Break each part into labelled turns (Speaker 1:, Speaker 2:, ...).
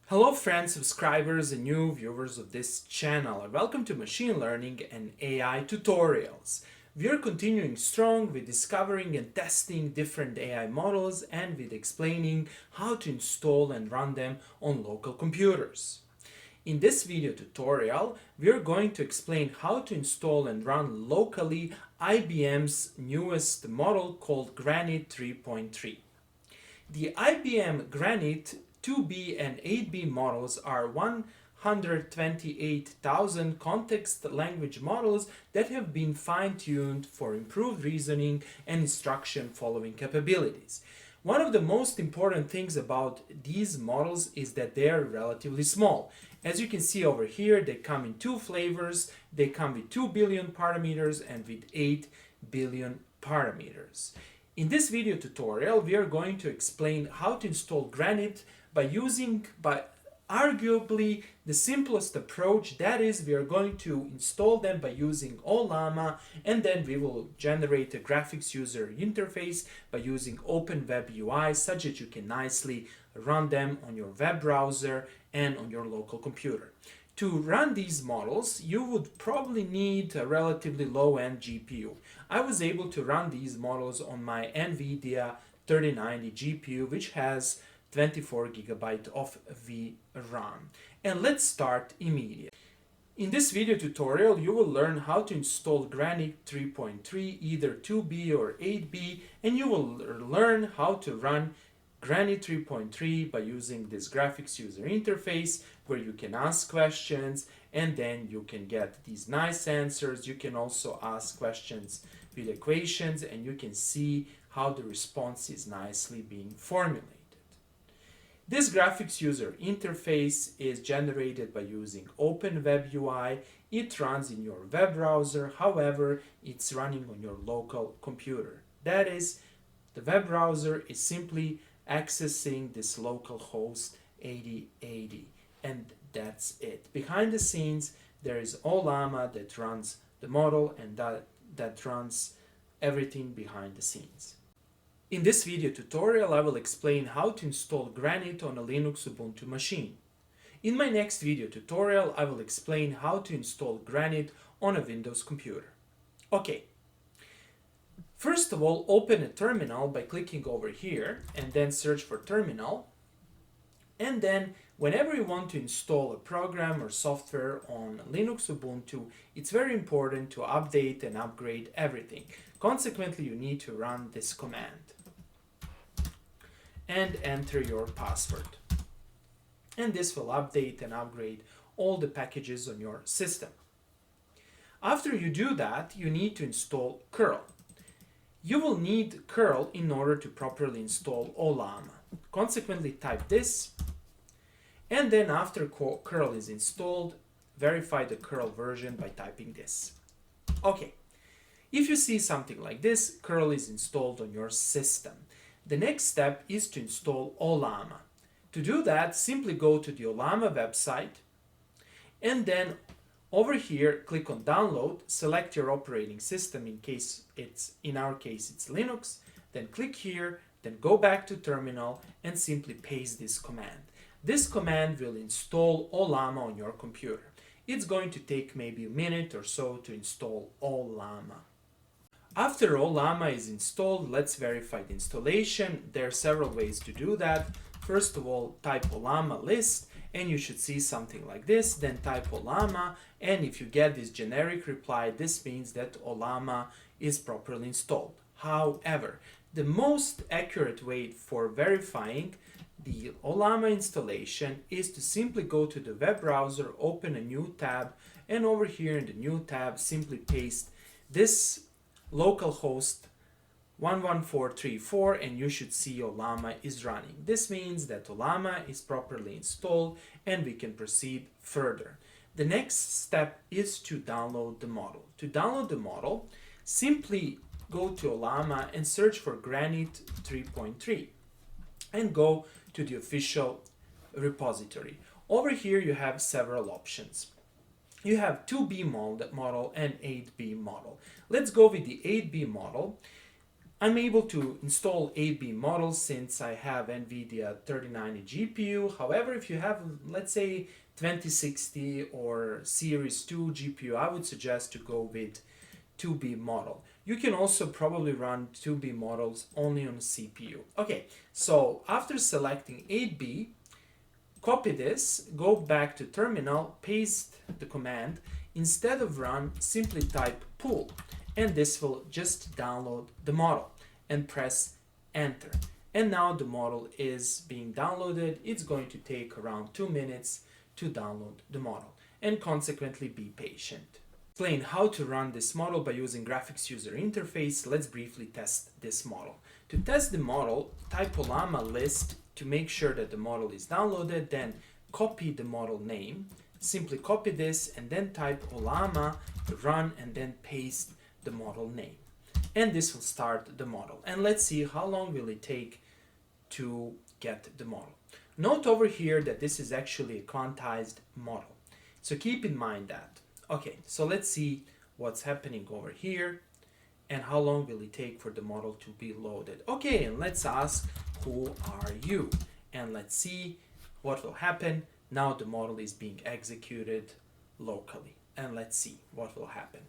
Speaker 1: Hello friends, subscribers and new viewers of this channel, and welcome to Machine Learning and AI Tutorials. We are continuing strong with discovering and testing different AI models and with explaining how to install and run them on local computers. In this video tutorial, we are going to explain how to install and run locally IBM's newest model called Granite 3.3. The IBM Granite 2B and 8B models are 128,000 context language models that have been fine-tuned for improved reasoning and instruction following capabilities. One of the most important things about these models is that they are relatively small. As you can see over here, they come in two flavors. They come with 2 billion parameters and with 8 billion parameters. In this video tutorial, we are going to explain how to install Granite by arguably the simplest approach. That is, we are going to install them by using Ollama, and then we will generate a graphics user interface by using Open WebUI such that you can nicely run them on your web browser and on your local computer. To run these models, you would probably need a relatively low-end GPU. I was able to run these models on my NVIDIA 3090 GPU, which has 24 GB of VRAM. And let's start immediately. In this video tutorial, you will learn how to install Granite 3.3, either 2B or 8B, and you will learn how to run Granite 3.3 by using this graphics user interface where you can ask questions and then you can get these nice answers. You can also ask questions with equations and you can see how the response is nicely being formulated. This graphics user interface is generated by using Open WebUI. It runs in your web browser, however, it's running on your local computer. That is, the web browser is simply accessing this local host 8080, and that's it. Behind the scenes, there is Ollama that runs the model and that runs everything behind the scenes. In this video tutorial, I will explain how to install Granite on a Linux Ubuntu machine. In my next video tutorial, I will explain how to install Granite on a Windows computer. Okay. First of all, open a terminal by clicking over here and then search for terminal. And then whenever you want to install a program or software on Linux Ubuntu, it's very important to update and upgrade everything. Consequently, you need to run this command and enter your password. And this will update and upgrade all the packages on your system. After you do that, you need to install curl. You will need curl in order to properly install Ollama. Consequently, type this, and then after curl is installed, verify the curl version by typing this. Okay, if you see something like this, curl is installed on your system. The next step is to install Ollama. To do that, simply go to the Ollama website, and then over here, click on download, select your operating system in our case it's Linux, then click here, then go back to terminal and simply paste this command. This command will install Ollama on your computer. It's going to take maybe a minute or so to install Ollama. After Ollama is installed, let's verify the installation. There are several ways to do that. First of all, type Ollama list and you should see something like this. Then type Ollama, and if you get this generic reply, this means that Ollama is properly installed. However, the most accurate way for verifying the Ollama installation is to simply go to the web browser, open a new tab, and over here in the new tab, simply paste this localhost 11434 and you should see Ollama is running. This means that Ollama is properly installed and we can proceed further. The next step is to download the model. To download the model, simply go to Ollama and search for Granite 3.3 and go to the official repository. Over here you have several options. You have 2B model and 8B model. Let's go with the 8B model. I'm able to install 8B models since I have NVIDIA 3090 GPU. However, if you have, let's say, 2060 or Series 2 GPU, I would suggest to go with 2B model. You can also probably run 2B models only on CPU. Okay, so after selecting 8B, copy this, go back to terminal, paste the command. Instead of run, simply type pull, and this will just download the model, and press enter. And now the model is being downloaded. It's going to take around 2 minutes to download the model, and consequently be patient. Explain how to run this model by using graphics user interface. Let's briefly test this model. To test the model, type Ollama list to make sure that the model is downloaded, then copy the model name. Simply copy this and then type Ollama, run, and then paste the model name. And this will start the model. And let's see how long will it take to get the model. Note over here that this is actually a quantized model. So keep in mind that. Okay, so let's see what's happening over here and how long will it take for the model to be loaded. Okay, and let's ask, who are you? And let's see what will happen. Now the model is being executed locally. And let's see what will happen.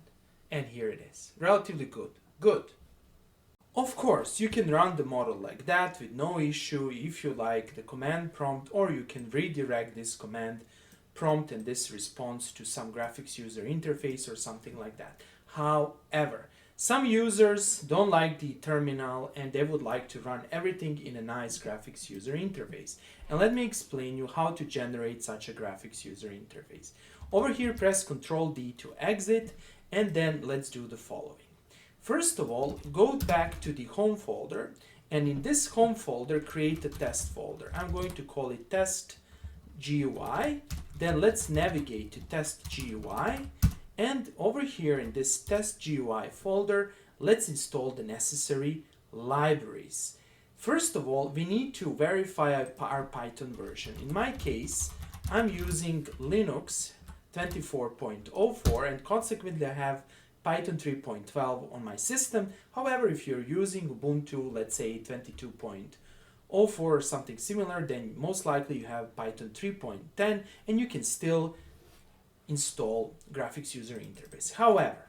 Speaker 1: And here it is. Relatively good. Good. Of course, you can run the model like that with no issue if you like the command prompt, or you can redirect this command prompt and this response to some graphics user interface or something like that. However, some users don't like the terminal and they would like to run everything in a nice graphics user interface. And let me explain you how to generate such a graphics user interface. Over here, press Ctrl D to exit, and then let's do the following. First of all, go back to the home folder, and in this home folder, create a test folder. I'm going to call it test GUI. Then let's navigate to test GUI. And over here in this test GUI folder, let's install the necessary libraries. First of all, we need to verify our Python version. In my case, I'm using Linux 24.04, and consequently I have Python 3.12 on my system. However, if you're using Ubuntu, let's say 22.04 or something similar, then most likely you have Python 3.10 and you can still install graphics user interface. However,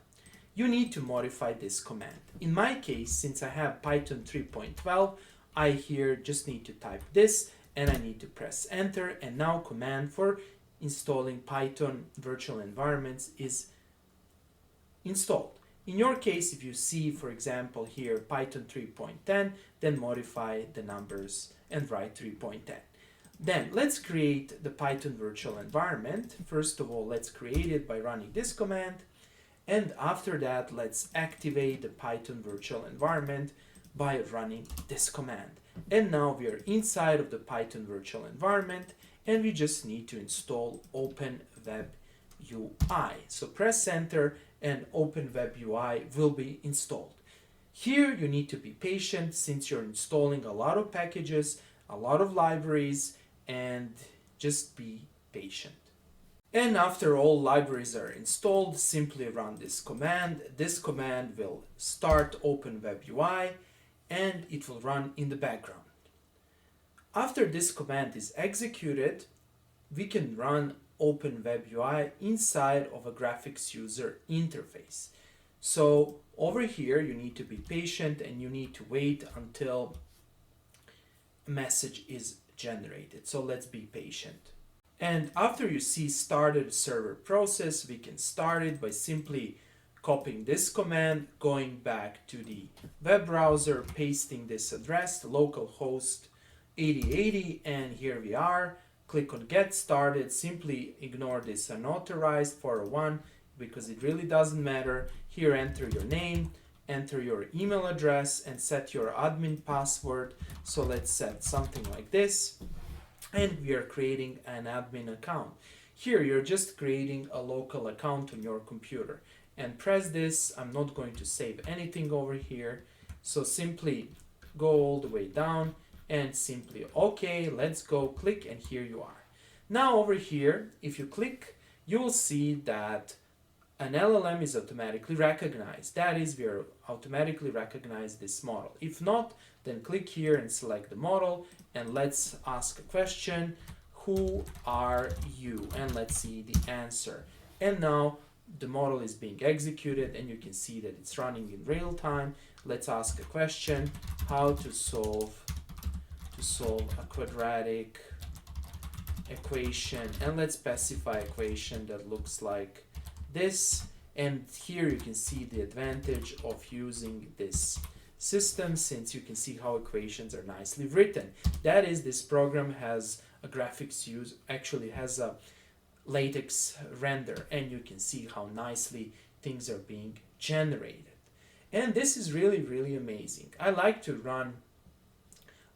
Speaker 1: you need to modify this command. In my case, since I have Python 3.12, I here just need to type this and I need to press enter, and now command for installing Python virtual environments is installed. In your case, if you see, for example, here Python 3.10, then modify the numbers and write 3.10. Then let's create the Python virtual environment. First of all, let's create it by running this command. And after that, let's activate the Python virtual environment by running this command. And now we are inside of the Python virtual environment, and we just need to install Open WebUI. So press enter and Open WebUI will be installed. Here you need to be patient since you're installing a lot of packages, a lot of libraries, and just be patient. And after all libraries are installed, simply run this command. This command will start Open WebUI and it will run in the background. After this command is executed, we can run Open WebUI inside of a graphics user interface. So over here you need to be patient and you need to wait until a message is generated. So let's be patient. And after you see started server process, we can start it by simply copying this command, going back to the web browser, pasting this address, localhost 8080, and here we are. Click on get started. Simply ignore this unauthorized 401 because it really doesn't matter. Here enter your name, enter your email address, and set your admin password. So let's set something like this. And we are creating an admin account. Here you're just creating a local account on your computer. And press this. I'm not going to save anything over here. So simply go all the way down and simply okay, let's go, click, and here you are. Now over here, if you click, you will see that an LLM is automatically recognized. That is, we are automatically recognize this model. If not, then click here and select the model, and let's ask a question. Who are you? And let's see the answer. And now the model is being executed, and you can see that it's running in real time. Let's ask a question. How to solve a quadratic equation, and let's specify equation that looks like this. And here you can see the advantage of using this system, since you can see how equations are nicely written. That is, this program has a graphics use, actually has a latex render, and you can see how nicely things are being generated. And this is really amazing. I like to run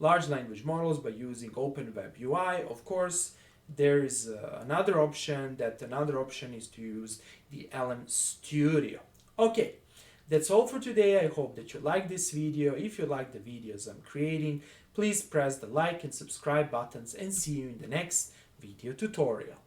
Speaker 1: large language models by using Open WebUI. Of course, there is another option is to use the LM Studio. Okay, that's all for today. I hope that you like this video. If you like the videos I'm creating, please press the like and subscribe buttons, and see you in the next video tutorial.